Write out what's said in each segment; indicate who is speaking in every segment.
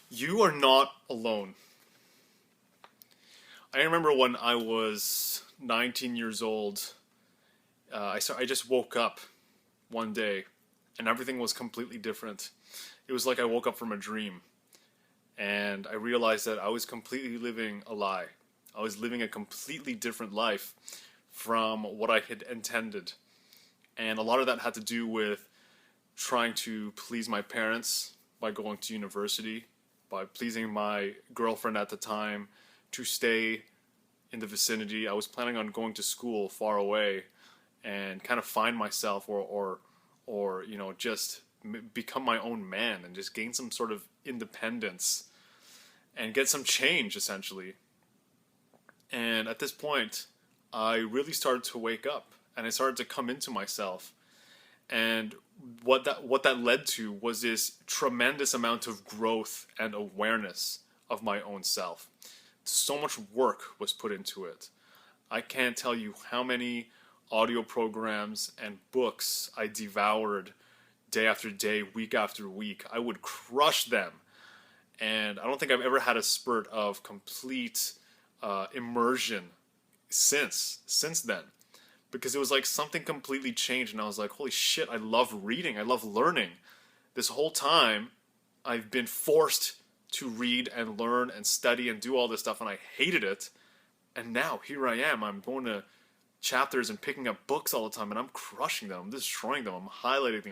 Speaker 1: You are not alone. I remember when I was 19 years old, I just woke up one day and everything was completely different. It was like I woke up from a dream and I realized that I was completely living a lie. I was living a completely different life from what I had intended. And a lot of that had to do with trying to please my parents by going to university, by pleasing my girlfriend at the time to stay in the vicinity. I was planning on going to school far away and kind of find myself or just become my own man and just gain some sort of independence and get some change essentially. And at this point, I really started to wake up and I started to come into myself. And what that led to was this tremendous amount of growth and awareness of my own self. So much work was put into it. I can't tell you how many audio programs and books I devoured day after day, week after week. I would crush them, and I don't think I've ever had a spurt of complete immersion since then, because it was like something completely changed, and I was like, holy shit, I love reading, I love learning. This whole time, I've been forced to read and learn and study and do all this stuff, and I hated it. And now here I am. I'm going to chapters and picking up books all the time, and I'm crushing them. I'm destroying them. I'm highlighting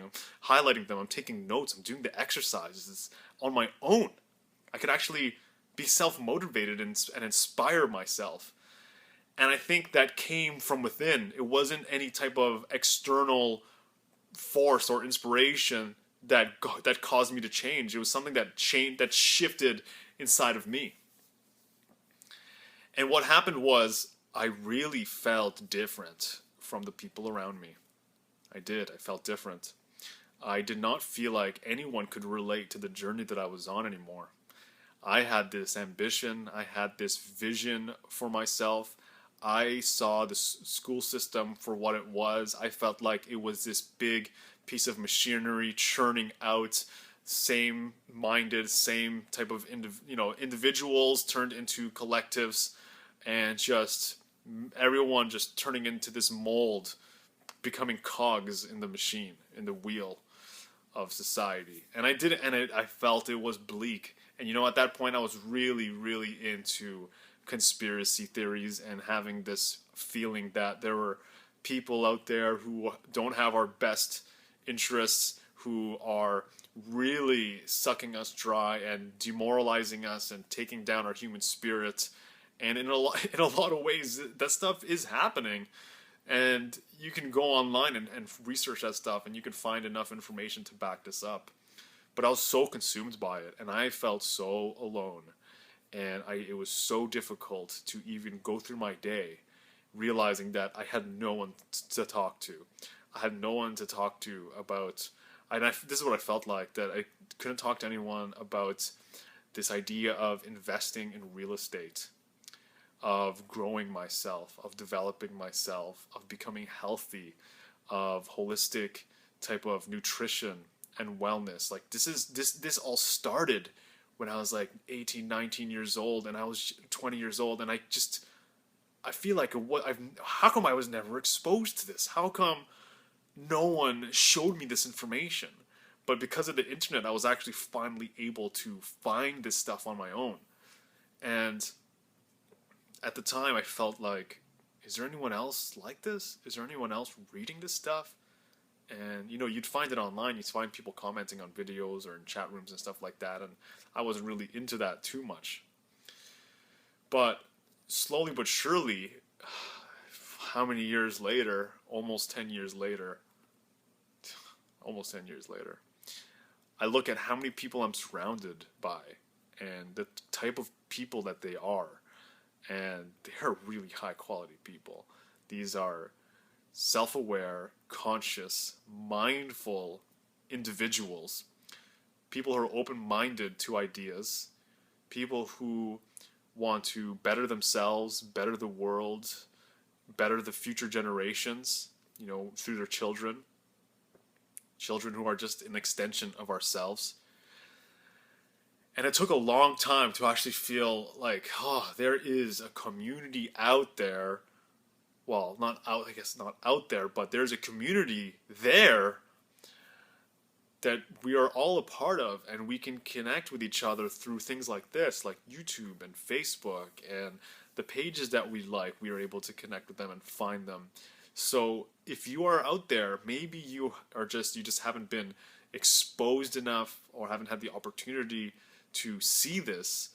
Speaker 1: them. I'm taking notes. I'm doing the exercises on my own. I could actually be self motivated and inspire myself. And I think that came from within. It wasn't any type of external force or inspiration that caused me to change. It was something that shifted inside of me. And what happened was I really felt different from the people around me. I did. I felt different. I did not feel like anyone could relate to the journey that I was on anymore. I had this ambition, I had this vision for myself. I saw the school system for what it was. I felt like it was this big piece of machinery churning out same minded, same type of individuals turned into collectives, and just everyone just turning into this mold, becoming cogs in the machine, in the wheel of society. And I did it, and I felt it was bleak. And at that point, I was really, really into conspiracy theories and having this feeling that there were people out there who don't have our best interests, who are really sucking us dry and demoralizing us and taking down our human spirit. And in a lot of ways, that stuff is happening. And you can go online and research that stuff, and you can find enough information to back this up. But I was so consumed by it, and I felt so alone. And it was so difficult to even go through my day realizing that I had no one to talk to. I had no one to talk to about, this is what I felt like, that I couldn't talk to anyone about this idea of investing in real estate, of growing myself, of developing myself, of becoming healthy, of holistic type of nutrition and wellness. Like this all started when I was like 18, 19 years old, and I was 20 years old, and I feel like how come I was never exposed to this? How come no one showed me this information? But because of the internet, I was actually finally able to find this stuff on my own. And at the time, I felt like, is there anyone else like this? Is there anyone else reading this stuff? And you'd find it online. You'd find people commenting on videos or in chat rooms and stuff like that. And I wasn't really into that too much. But slowly but surely, how many years later? Almost 10 years later. Almost 10 years later. I look at how many people I'm surrounded by and the type of people that they are. And they're really high quality people. These are self-aware, conscious, mindful individuals. People who are open-minded to ideas. People who want to better themselves, better the world, better the future generations, through their children. Children who are just an extension of ourselves. And it took a long time to actually feel like, oh, there is a community out there. Well, not out, I guess not out there, but there's a community there that we are all a part of, and we can connect with each other through things like this, like YouTube and Facebook, and the pages that we like, we are able to connect with them and find them. So if you are out there, maybe you just haven't been exposed enough or haven't had the opportunity to see this,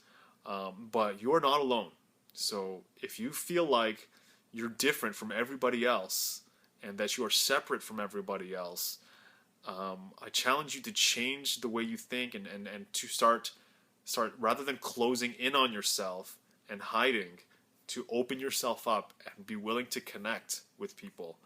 Speaker 1: but you're not alone. So if you feel like you're different from everybody else and that you are separate from everybody else, I challenge you to change the way you think, and to start rather than closing in on yourself and hiding, to open yourself up and be willing to connect with people.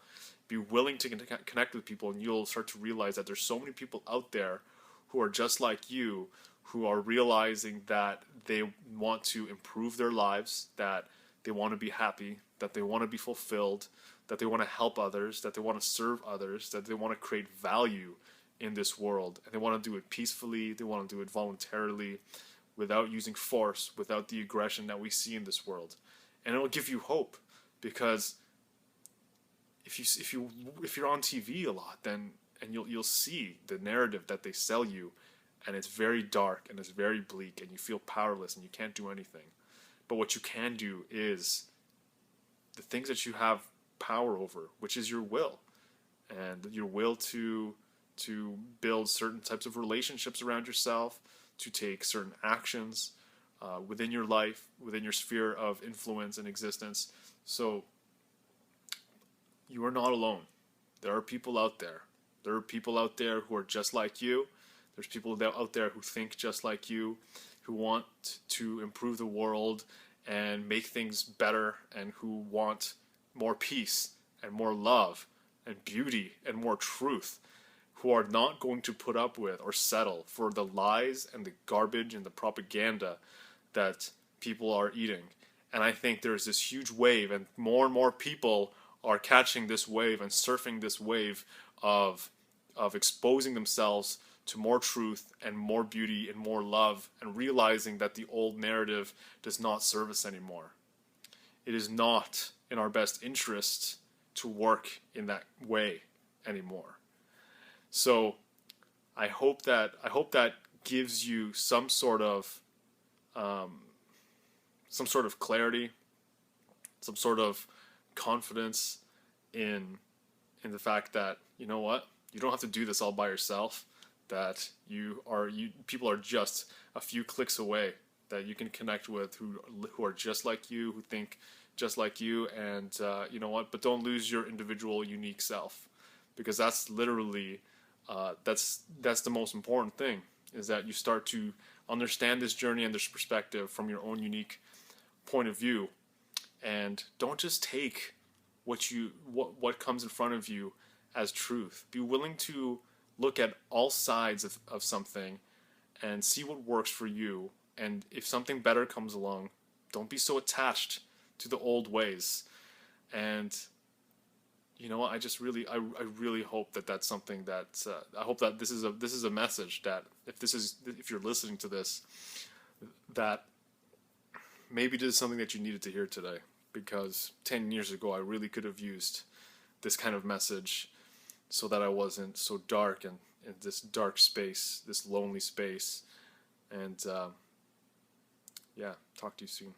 Speaker 1: Be willing to connect with people, and you'll start to realize that there's so many people out there who are just like you, who are realizing that they want to improve their lives, that they want to be happy, that they want to be fulfilled, that they want to help others, that they want to serve others, that they want to create value in this world. And they want to do it peacefully, they want to do it voluntarily, without using force, without the aggression that we see in this world. And it will give you hope, because if you're on TV a lot, then and you'll see the narrative that they sell you, and it's very dark and it's very bleak, and you feel powerless and you can't do anything. But what you can do is the things that you have power over, which is your will, and your will to build certain types of relationships around yourself, to take certain actions within your life, within your sphere of influence and existence. So you are not alone. There are people out there. There are people out there who are just like you. There's people out there who think just like you, who want to improve the world and make things better, and who want more peace and more love and beauty and more truth, who are not going to put up with or settle for the lies and the garbage and the propaganda that people are eating. And I think there's this huge wave, and more people are catching this wave and surfing this wave of exposing themselves to more truth and more beauty and more love, and realizing that the old narrative does not serve us anymore. It is not in our best interest to work in that way anymore. So I hope that gives you some sort of clarity, some sort of confidence in the fact that, you know what, you don't have to do this all by yourself. That people are just a few clicks away, that you can connect with, who are just like you, who think just like you, and you know what? But don't lose your individual, unique self, because that's literally that's the most important thing, is that you start to understand this journey and this perspective from your own unique point of view, and don't just take what comes in front of you as truth. Be willing to look at all sides of something and see what works for you. And if something better comes along, don't be so attached to the old ways. And you know what? I really hope that that's something that I hope that this is a message that if you're listening to this, that maybe this is something that you needed to hear today. Because 10 years ago, I really could have used this kind of message, so that I wasn't so dark and in this dark space, this lonely space. And yeah, talk to you soon.